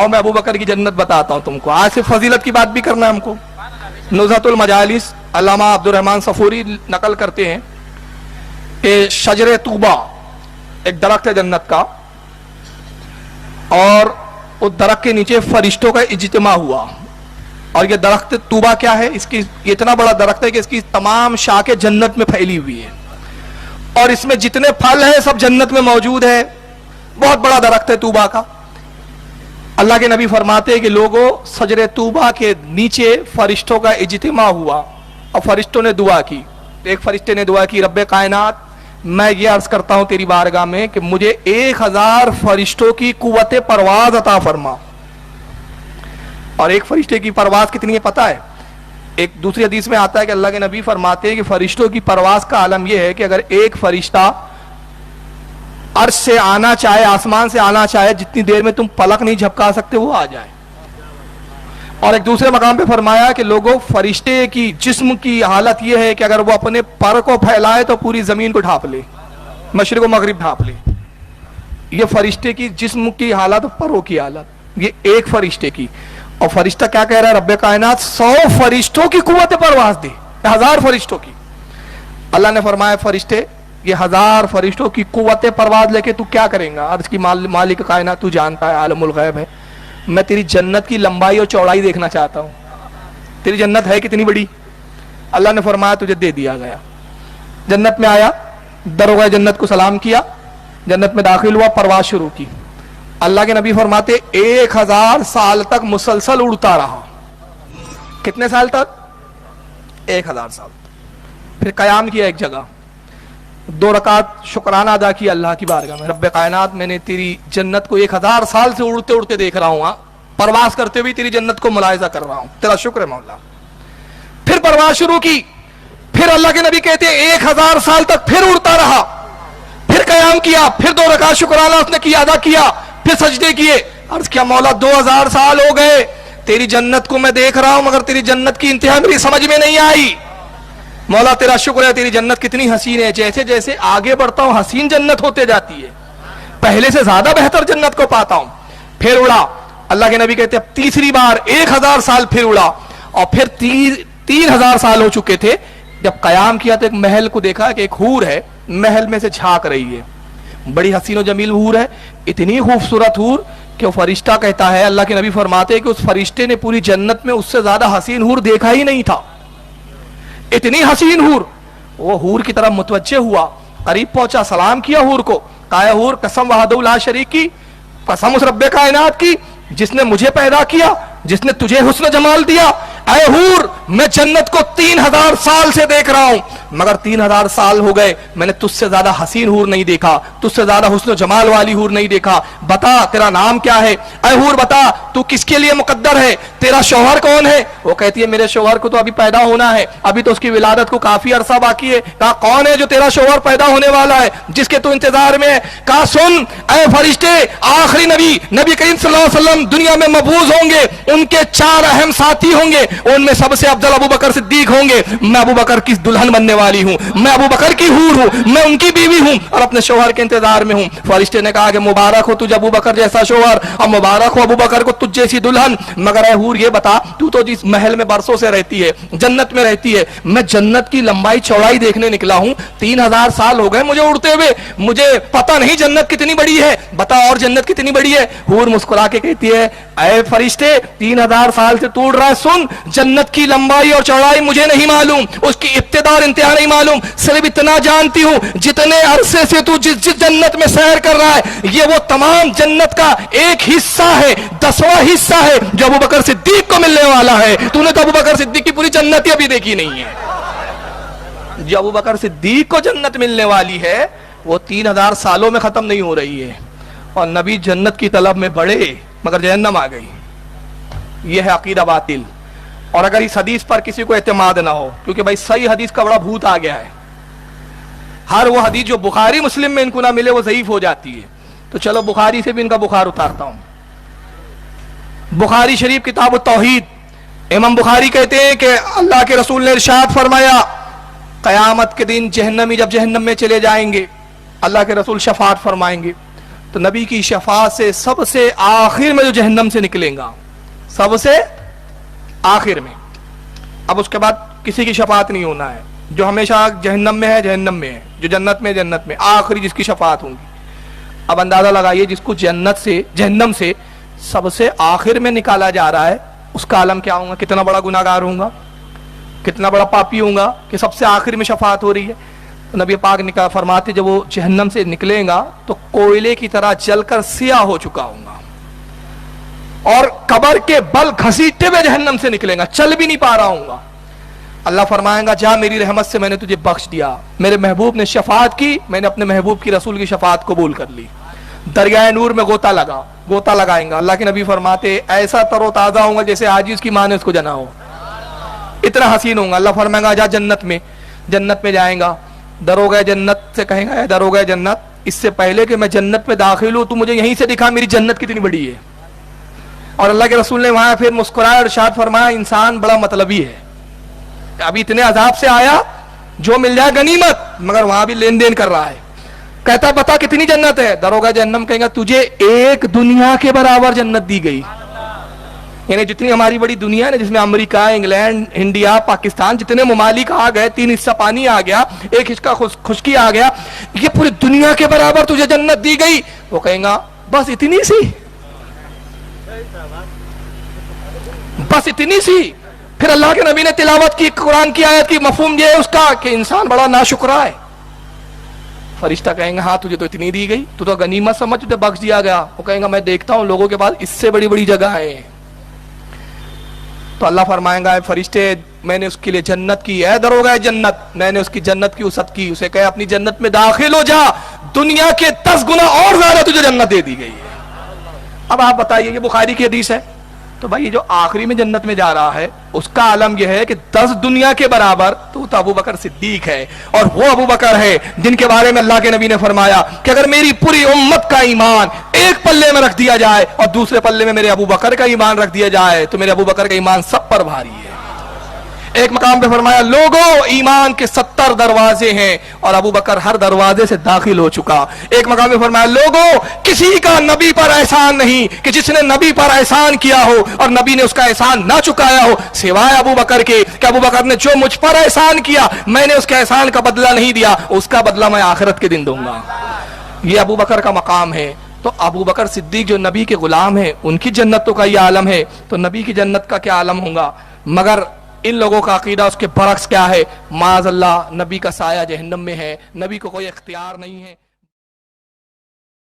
اور میں ابو بکر کی جنت بتاتا ہوں تم کو. آج سے فضیلت کی بات بھی کرنا ہے ہم کو. نزہۃ المجالس علامہ عبد الرحمن صفوری نقل کرتے ہیں کہ شجر طوبہ ایک درخت ہے جنت کا, اور اس درخت کے نیچے فرشتوں کا اجتماع ہوا. اور یہ درخت طوبہ کیا ہے, اس کی یہ اتنا بڑا درخت ہے کہ اس کی تمام شاخیں جنت میں پھیلی ہوئی ہے, اور اس میں جتنے پھل ہیں سب جنت میں موجود ہے. بہت بڑا درخت ہے طوبہ کا. اللہ کے نبی فرماتے ہیں کہ لوگوں, شجر طوبہ کے نیچے فرشتوں کا اجتماع ہوا اور فرشتوں نے دعا کی. ایک فرشتے نے دعا کی, رب کائنات میں یہ عرض کرتا ہوں تیری بارگاہ میں کہ مجھے 1000 فرشتوں کی قوت پرواز عطا فرما. اور ایک فرشتے کی پرواز کتنی ہے پتہ ہے؟ ایک دوسری حدیث میں آتا ہے کہ اللہ کے نبی فرماتے ہیں کہ فرشتوں کی پرواز کا عالم یہ ہے کہ اگر ایک فرشتہ عرش سے آنا چاہے, آسمان سے آنا چاہے, جتنی دیر میں تم پلک نہیں جھپکا سکتے وہ آ جائے. اور ایک دوسرے مقام پہ فرمایا کہ لوگوں, فرشتے کی جسم کی حالت یہ ہے کہ اگر وہ اپنے پر کو پھیلائے تو پوری زمین کو ڈھانپ لے, مشرق و مغرب ڈھانپ لے. یہ فرشتے کی جسم کی حالت, پروں کی حالت, یہ ایک فرشتے کی. اور فرشتہ کیا کہہ رہا ہے, رب کائنات 100 فرشتوں کی قوت پرواز دے, 1000 فرشتوں کی. اللہ نے فرمایا فرشتے, یہ 1000 فرشتوں کی قوت پرواز لے کے تو کیا کریں گا؟ عرض کی مالک کائنات تو جانتا ہے, عالم الغیب ہے, میں تیری جنت کی لمبائی اور چوڑائی دیکھنا چاہتا ہوں. تیری جنت ہے کتنی بڑی؟ اللہ نے فرمایا تجھے دے دیا گیا. جنت میں آیا, دروغہ جنت کو سلام کیا, جنت میں داخل ہوا, پرواز شروع کی. اللہ کے نبی فرماتے 1000 سال تک مسلسل اڑتا رہا. کتنے سال تک؟ 1000 سال. پھر قیام کیا ایک جگہ, 2 رکعت شکرانہ ادا کیا اللہ کی بارگاہ میں, رب کائنات میں نے تیری جنت کو 1000 سال سے اڑتے اڑتے دیکھ رہا ہوں, پرواز کرتے ہوئے تیری جنت کو ملاحظہ کر رہا ہوں, تیرا شکر ہے مولا. پھر پرواز شروع کی. پھر اللہ کے نبی کہتے ہیں 1000 سال تک پھر اڑتا رہا. پھر قیام کیا, پھر 2 رکعت شکرانہ اس نے کیا, ادا کیا, پھر سجدے کیے. عرض کیا مولا 2000 سال ہو گئے, تیری جنت کو میں دیکھ رہا ہوں مگر تیری جنت کی انتہا میری سمجھ میں نہیں آئی. مولا تیرا شکر ہے, تیری جنت کتنی حسین ہے, جیسے جیسے آگے بڑھتا ہوں حسین جنت ہوتے جاتی ہے, پہلے سے زیادہ بہتر جنت کو پاتا ہوں. پھر اڑا. اللہ کے نبی کہتے ہیں اب تیسری بار 1000 سال پھر اڑا, اور پھر 3000 سال ہو چکے تھے. جب قیام کیا تو ایک محل کو دیکھا کہ ایک حور ہے, محل میں سے جھانک رہی ہے, بڑی حسین و جمیل حور ہے, اتنی خوبصورت حور کہ وہ فرشتہ کہتا ہے, اللہ کے نبی فرماتے ہیں کہ اس فرشتے نے پوری جنت میں اس سے زیادہ حسین حور دیکھا ہی نہیں تھا, اتنی حسین حور. وہ حور کی طرف متوجہ ہوا, قریب پہنچا, سلام کیا حور کو, کہا حور قسم وحدہ لا شریک کی, قسم اس رب کائنات کی جس نے مجھے پیدا کیا, جس نے تجھے حسن جمال دیا, اے حور میں جنت کو 3000 سال سے دیکھ رہا ہوں مگر 3000 سال ہو گئے میں نے تجھ سے زیادہ حسین حور نہیں دیکھا, تجھ سے زیادہ حسن و جمال والی حور نہیں دیکھا. بتا تیرا نام کیا ہے؟ اے حور بتا تو کس کے لیے مقدر ہے, تیرا شوہر کون ہے؟ وہ کہتی ہے میرے شوہر کو تو ابھی پیدا ہونا ہے, ابھی تو اس کی ولادت کو کافی عرصہ باقی ہے. کہا کون ہے جو تیرا شوہر پیدا ہونے والا ہے, جس کے تو انتظار میں ہے؟ کہا سن اے فرشتے, آخری نبی نبی کریم صلی اللہ علیہ وسلم دنیا میں مبعوث ہوں گے, ان کے 4 اہم ساتھی ہوں گے, ان میں سب سے افضل ابو بکر صدیق ہوں گے. میں ابو بکر کی دلہن بننے والی ہوں, میں ابو بکر کی حور ہوں, میں ان کی بیوی ہوں اور اپنے شوہر کے انتظار میں ہوں. فرشتے نے کہا کہ مبارک ہو تجھے ابو بکر جیسا شوہر, اور مبارک ہو ابو بکر کو تجھ جیسی دلہن. مگر اے حور یہ بتا تو جس محل میں برسوں سے رہتی ہے, جنت میں رہتی ہے, میں جنت کی لمبائی چوڑائی دیکھنے نکلا ہوں, 3000 سال ہو گئے مجھے اڑتے ہوئے, مجھے پتہ نہیں جنت کتنی بڑی ہے, بتا اور جنت کتنی بڑی ہے. حور مسکرا کے کہتی ہے اے فرشتے 3000 سال سے تو اڑ رہا ہے, سن جنت کی لمبائی اور چوڑائی مجھے نہیں معلوم, اس کی ابتدا اور انتہا نہیں معلوم, صرف اتنا جانتی ہوں جتنے عرصے سے تو جس جنت میں سیر کر رہا ہے یہ وہ تمام جنت کا ایک حصہ ہے, 10واں حصہ ہے جو ابو بکر صدیق کو ملنے والا ہے. تو نے تو ابو بکر صدیق کی پوری جنت ہی ابھی دیکھی نہیں ہے. جو ابو بکر صدیق کو جنت ملنے والی ہے وہ 3000 سالوں میں ختم نہیں ہو رہی ہے, اور نبی جنت کی طلب میں بڑھے مگر جہنم آ گئی. یہ ہے عقیدہ باطل. اور اگر اس حدیث پر کسی کو اعتماد نہ ہو, کیونکہ بھائی صحیح حدیث کا بڑا بھوت آ گیا ہے, ہر وہ حدیث جو بخاری مسلم میں ان کو نہ ملے وہ ضعیف ہو جاتی ہے, تو چلو بخاری سے بھی ان کا بخار اتارتا ہوں. بخاری شریف کتاب التوحید, امام بخاری کہتے ہیں کہ اللہ کے رسول نے ارشاد فرمایا قیامت کے دن جہنمی جب جہنم میں چلے جائیں گے اللہ کے رسول شفاعت فرمائیں گے, تو نبی کی شفاعت سے سب سے آخر میں جو جہنم سے نکلیں گا، سب سے آخر میں، اب اس کے بعد کسی کی شفاعت نہیں ہونا ہے، جو ہمیشہ جہنم میں ہے جہنم میں ہے، جو جنت میں جنت میں، آخری جس کی شفاعت ہوں گی۔ اب اندازہ لگائیے جس کو جنت سے جہنم سے سب سے آخر میں نکالا جا رہا ہے، اس کا عالم کیا ہوگا، کتنا بڑا گناہگار ہوں گا، کتنا بڑا پاپی ہوں گا کہ سب سے آخر میں شفاعت ہو رہی ہے۔ تو نبی پاک نے فرماتے جب وہ جہنم سے نکلے گا تو کوئلے کی طرح جل کر سیاہ ہو چکا ہوں گا، اور قبر کے بل گھسیٹتے ہوئے جہنم سے نکلے گا، چل بھی نہیں پا رہا ہوں گا۔ اللہ فرمائے گا جا میری رحمت سے میں نے تجھے بخش دیا، میرے محبوب نے شفاعت کی، میں نے اپنے محبوب کی رسول کی شفاعت قبول کر لی۔ دریائے نور میں غوطہ لگائیں گا۔ اللہ کے نبی فرماتے ایسا تر و تازہ ہوں گا جیسے آج اس کی ماں نے اس کو جنا ہو، اتنا حسین ہوں گا۔ اللہ فرمائے گا جا جنت میں جائیں گا، دروغہ جنت سے کہیں گا اے دروغہ جنت، اس سے پہلے کہ میں جنت میں داخل ہوں تو مجھے یہیں سے دکھا میری جنت کتنی بڑی ہے۔ اور اللہ کے رسول نے وہاں پھر مسکرایا اور ارشاد فرمایا انسان بڑا مطلبی ہے، ابھی اتنے عذاب سے آیا جو مل جائے غنیمت، مگر وہاں بھی لین دین کر رہا ہے۔ کہتا بتا کتنی جنت ہے، دروغہ جہنم کہیں گا تجھے ایک دنیا کے برابر جنت دی گئی، یعنی جتنی ہماری بڑی دنیا ہے نا، جس میں امریکہ، انگلینڈ، انڈیا، پاکستان، جتنے ممالک آ گئے، 3 حصہ پانی آ گیا، 1 حصہ خشکی آ گیا، یہ پوری دنیا کے برابر تجھے جنت دی گئی۔ وہ کہیں گا بس اتنی سی، بس اتنی سی۔ پھر اللہ کے نبی نے تلاوت کی قرآن کی آیت کی، مفہوم یہ ہے اس کا کہ انسان بڑا ناشکرا ہے۔ فرشتہ کہیں گا ہاں تجھے تو اتنی دی گئی، تو غنیمت سمجھ تجھے بخش دیا گیا۔ وہ کہیں گا میں دیکھتا ہوں لوگوں کے پاس اس سے بڑی بڑی جگہ ہے۔ تو اللہ فرمائے گا اے فرشتے میں نے اس کے لیے جنت کی، اے دروغہ جنت میں نے اس کی جنت کی وسعت کی، اسے کہے اپنی جنت میں داخل ہو جا، دنیا کے 10 گنا اور زیادہ تجھے جنت دے دی گئی ہے۔ اب آپ بتائیے، یہ بخاری کی حدیث ہے، تو بھائی جو آخری میں جنت میں جا رہا ہے اس کا عالم یہ ہے کہ 10 دنیا کے برابر تو ابو بکر صدیق ہے، اور وہ ابو بکر ہے جن کے بارے میں اللہ کے نبی نے فرمایا کہ اگر میری پوری امت کا ایمان ایک پلے میں رکھ دیا جائے اور دوسرے پلے میں میرے ابو بکر کا ایمان رکھ دیا جائے تو میرے ابو بکر کا ایمان سب پر بھاری ہے۔ ایک مقام پہ فرمایا لوگوں ایمان کے 70 دروازے ہیں اور ابو بکر ہر دروازے سے داخل ہو چکا۔ ایک مقام پہ فرمایا لوگوں کسی کا نبی پر احسان نہیں کہ جس نے نبی پر احسان کیا ہو اور نبی نے اس کا احسان نہ چکایا ہو سوائے ابو بکر کے، کہ ابو بکر نے جو مجھ پر احسان کیا میں نے اس کے احسان کا بدلہ نہیں دیا، اس کا بدلہ میں آخرت کے دن دوں گا۔ یہ ابو بکر کا مقام ہے۔ تو ابو بکر صدیق جو نبی کے غلام ہیں ان کی جنتوں کا یہ عالم ہے، تو نبی کی جنت کا کیا عالم ہوگا؟ مگر ان لوگوں کا عقیدہ اس کے برعکس کیا ہے؟ معاذ اللہ نبی کا سایہ جہنم میں ہے، نبی کو کوئی اختیار نہیں ہے۔